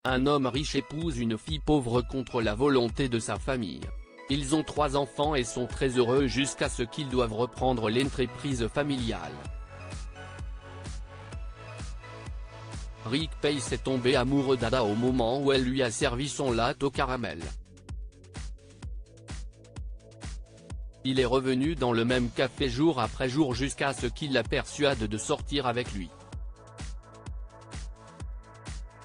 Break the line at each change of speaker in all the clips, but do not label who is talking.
Un homme riche épouse une fille pauvre contre la volonté de sa famille. Ils ont 3 enfants et sont très heureux jusqu'à ce qu'ils doivent reprendre l'entreprise familiale. Rick Pace est tombé amoureux d'Ada au moment où elle lui a servi son latte au caramel. Il est revenu dans le même café jour après jour jusqu'à ce qu'il la persuade de sortir avec lui.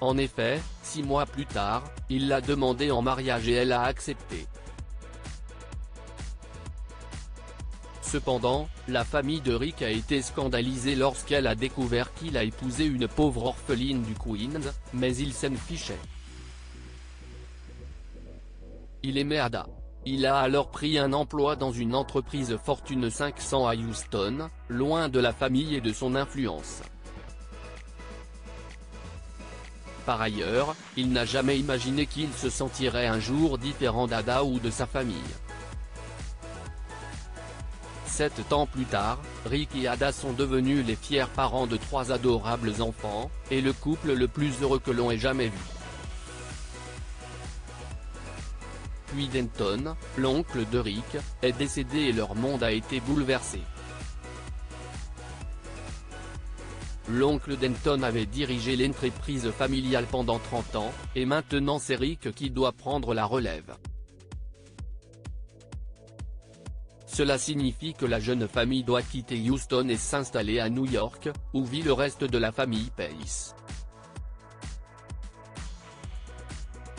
En effet, 6 mois plus tard, il l'a demandé en mariage et elle a accepté. Cependant, la famille de Rick a été scandalisée lorsqu'elle a découvert qu'il a épousé une pauvre orpheline du Queens, mais il s'en fichait. Il aimait Ada. Il a alors pris un emploi dans une entreprise Fortune 500 à Houston, loin de la famille et de son influence. Par ailleurs, il n'a jamais imaginé qu'il se sentirait un jour différent d'Ada ou de sa famille. 7 ans plus tard, Rick et Ada sont devenus les fiers parents de 3 adorables enfants, et le couple le plus heureux que l'on ait jamais vu. Puis Denton, l'oncle de Rick, est décédé et leur monde a été bouleversé. L'oncle Denton avait dirigé l'entreprise familiale pendant 30 ans, et maintenant c'est Rick qui doit prendre la relève. Cela signifie que la jeune famille doit quitter Houston et s'installer à New York, où vit le reste de la famille Pace.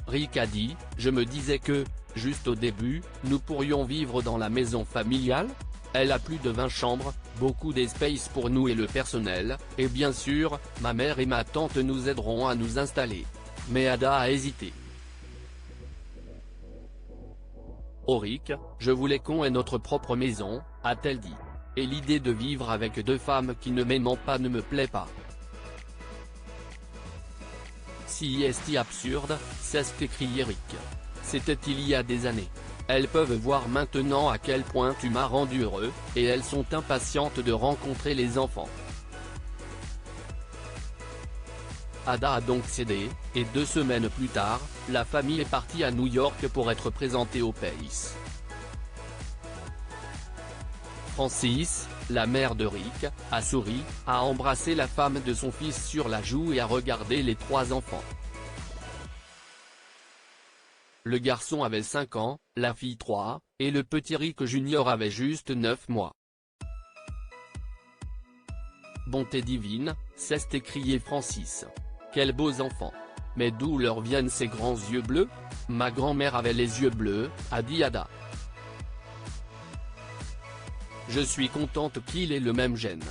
Rick a dit « Je me disais que, juste au début, nous pourrions vivre dans la maison familiale. Elle a plus de 20 chambres, beaucoup d'espace pour nous et le personnel, et bien sûr, ma mère et ma tante nous aideront à nous installer. » Mais Ada a hésité. Oh Rick, je voulais qu'on ait notre propre maison, a-t-elle dit. Et l'idée de vivre avec 2 femmes qui ne m'aiment pas ne me plaît pas. Si est absurde, c'est écrit Rick. C'était il y a des années. Elles peuvent voir maintenant à quel point tu m'as rendu heureux, et elles sont impatientes de rencontrer les enfants. Ada a donc cédé, et 2 semaines plus tard, la famille est partie à New York pour être présentée au Pace. Francis, la mère de Rick, a souri, a embrassé la femme de son fils sur la joue et a regardé les 3 enfants. Le garçon avait 5 ans, la fille 3, et le petit Rick Junior avait juste 9 mois. Bonté divine, s'est écrié Francis. Quels beaux enfants. Mais d'où leur viennent ces grands yeux bleus? Ma grand-mère avait les yeux bleus, a dit Ada. Je suis contente qu'il ait le même gène.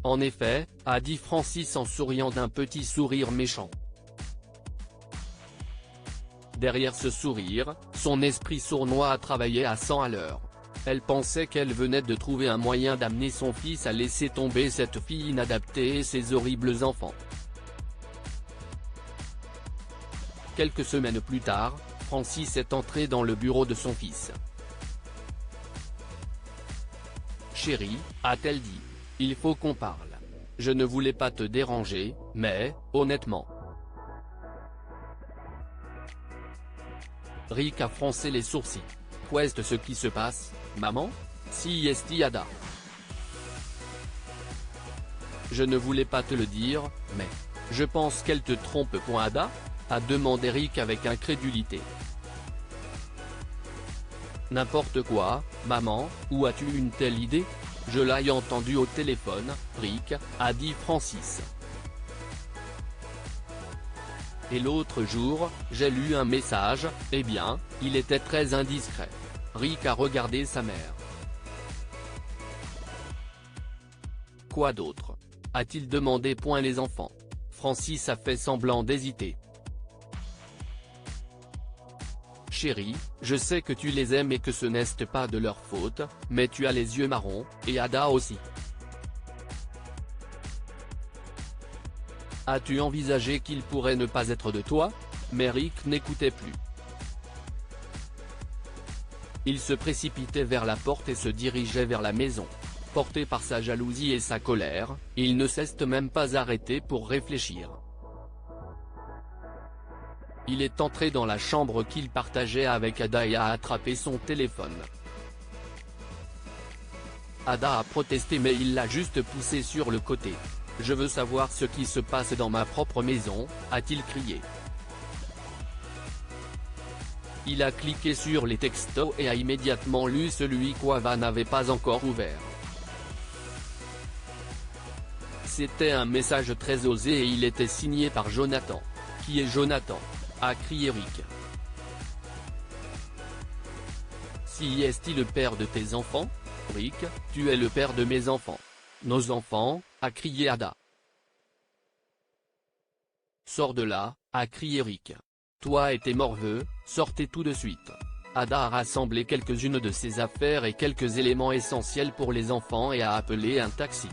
En effet, a dit Francis en souriant d'un petit sourire méchant. Derrière ce sourire, son esprit sournois a travaillé à 100 à l'heure. Elle pensait qu'elle venait de trouver un moyen d'amener son fils à laisser tomber cette fille inadaptée et ses horribles enfants. Quelques semaines plus tard, Francis est entré dans le bureau de son fils. « Chérie, a-t-elle dit, il faut qu'on parle. Je ne voulais pas te déranger, mais, honnêtement. » Rick a froncé les sourcils. « Qu'est-ce ce qui se passe, maman? Si est Ada. » Je ne voulais pas te le dire, mais, je pense qu'elle te trompe. Ada? A demandé Rick avec incrédulité. N'importe quoi, maman, où as-tu une telle idée? Je l'ai entendu au téléphone, Rick, a dit Francis. Et l'autre jour, j'ai lu un message, eh bien, il était très indiscret. Rick a regardé sa mère. Quoi d'autre? A-t-il demandé. Les enfants. Francis a fait semblant d'hésiter. Chérie, je sais que tu les aimes et que ce n'est pas de leur faute, mais tu as les yeux marrons, et Ada aussi. As-tu envisagé qu'il pourrait ne pas être de toi? Mais Rick n'écoutait plus. Il se précipitait vers la porte et se dirigeait vers la maison. Porté par sa jalousie et sa colère, il ne s'est même pas arrêté pour réfléchir. Il est entré dans la chambre qu'il partageait avec Ada et a attrapé son téléphone. Ada a protesté mais il l'a juste poussé sur le côté. « Je veux savoir ce qui se passe dans ma propre maison », a-t-il crié. Il a cliqué sur les textos et a immédiatement lu celui qu'Ava n'avait pas encore ouvert. C'était un message très osé et il était signé par Jonathan. « Qui est Jonathan ?» a crié Rick. « Si est-il le père de tes enfants ? Rick, tu es le père de mes enfants. Nos enfants, » a crié Ada. « Sors de là », a crié Rick. « Toi et tes morveux, sortez tout de suite. » Ada a rassemblé quelques-unes de ses affaires et quelques éléments essentiels pour les enfants et a appelé un taxi.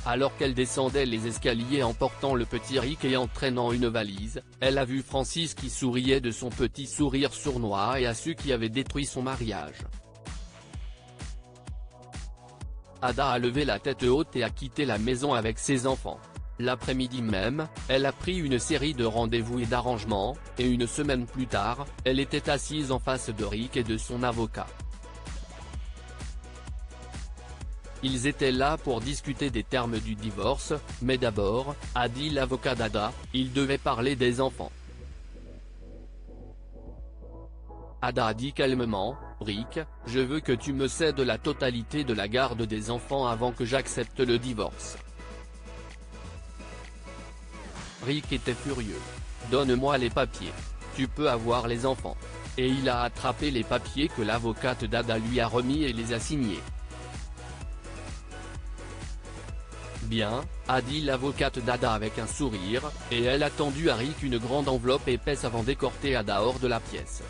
Alors qu'elle descendait les escaliers en portant le petit Rick et entraînant une valise, elle a vu Francis qui souriait de son petit sourire sournois et a su qui avait détruit son mariage. Ada a levé la tête haute et a quitté la maison avec ses enfants. L'après-midi même, elle a pris une série de rendez-vous et d'arrangements, et une semaine plus tard, elle était assise en face de Rick et de son avocat. Ils étaient là pour discuter des termes du divorce, mais d'abord, a dit l'avocat d'Ada, ils devaient parler des enfants. Ada a dit calmement, « Rick, je veux que tu me cèdes la totalité de la garde des enfants avant que j'accepte le divorce. » Rick était furieux. « Donne-moi les papiers. Tu peux avoir les enfants. » Et il a attrapé les papiers que l'avocate d'Ada lui a remis et les a signés. « Bien, » a dit l'avocate d'Ada avec un sourire, et elle a tendu à Rick une grande enveloppe épaisse avant d'écorter Ada hors de la pièce.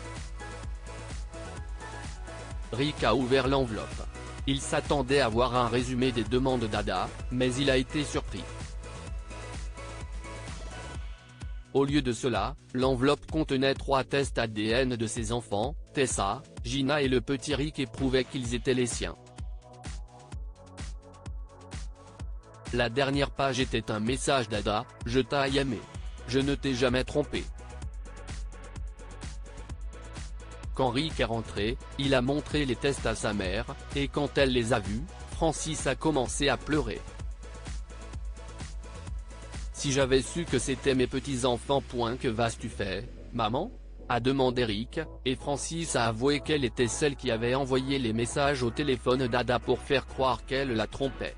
Rick a ouvert l'enveloppe. Il s'attendait à voir un résumé des demandes d'Ada, mais il a été surpris. Au lieu de cela, l'enveloppe contenait 3 tests ADN de ses enfants, Tessa, Gina et le petit Rick, et prouvait qu'ils étaient les siens. La dernière page était un message d'Ada, « Je t'ai aimé. Je ne t'ai jamais trompé. » Quand Rick est rentré, il a montré les tests à sa mère, et quand elle les a vus, Francis a commencé à pleurer. « Si j'avais su que c'était mes petits-enfants. Que vas-tu faire, maman ?» a demandé Rick, et Francis a avoué qu'elle était celle qui avait envoyé les messages au téléphone d'Ada pour faire croire qu'elle la trompait.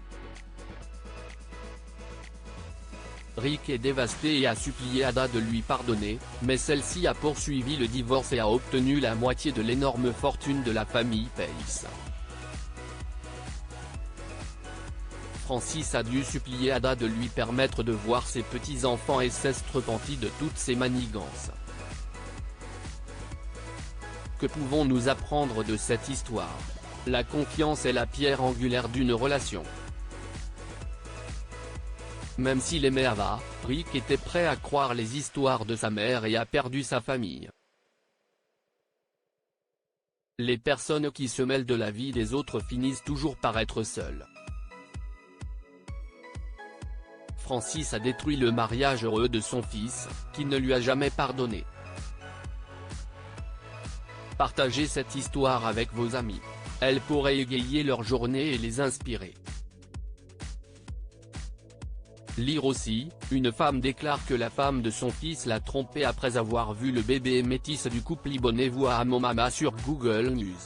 Rick est dévasté et a supplié Ada de lui pardonner, mais celle-ci a poursuivi le divorce et a obtenu la moitié de l'énorme fortune de la famille Pace. Francis a dû supplier Ada de lui permettre de voir ses petits-enfants et s'est repenti de toutes ces manigances. Que pouvons-nous apprendre de cette histoire? La confiance est la pierre angulaire d'une relation. Même s'il aimait Ava, Rick était prêt à croire les histoires de sa mère et a perdu sa famille. Les personnes qui se mêlent de la vie des autres finissent toujours par être seules. Francis a détruit le mariage heureux de son fils, qui ne lui a jamais pardonné. Partagez cette histoire avec vos amis. Elle pourrait égayer leur journée et les inspirer. Lire aussi, une femme déclare que la femme de son fils l'a trompée après avoir vu le bébé métis du couple. Abonnez-vous à Mon Mama sur Google News.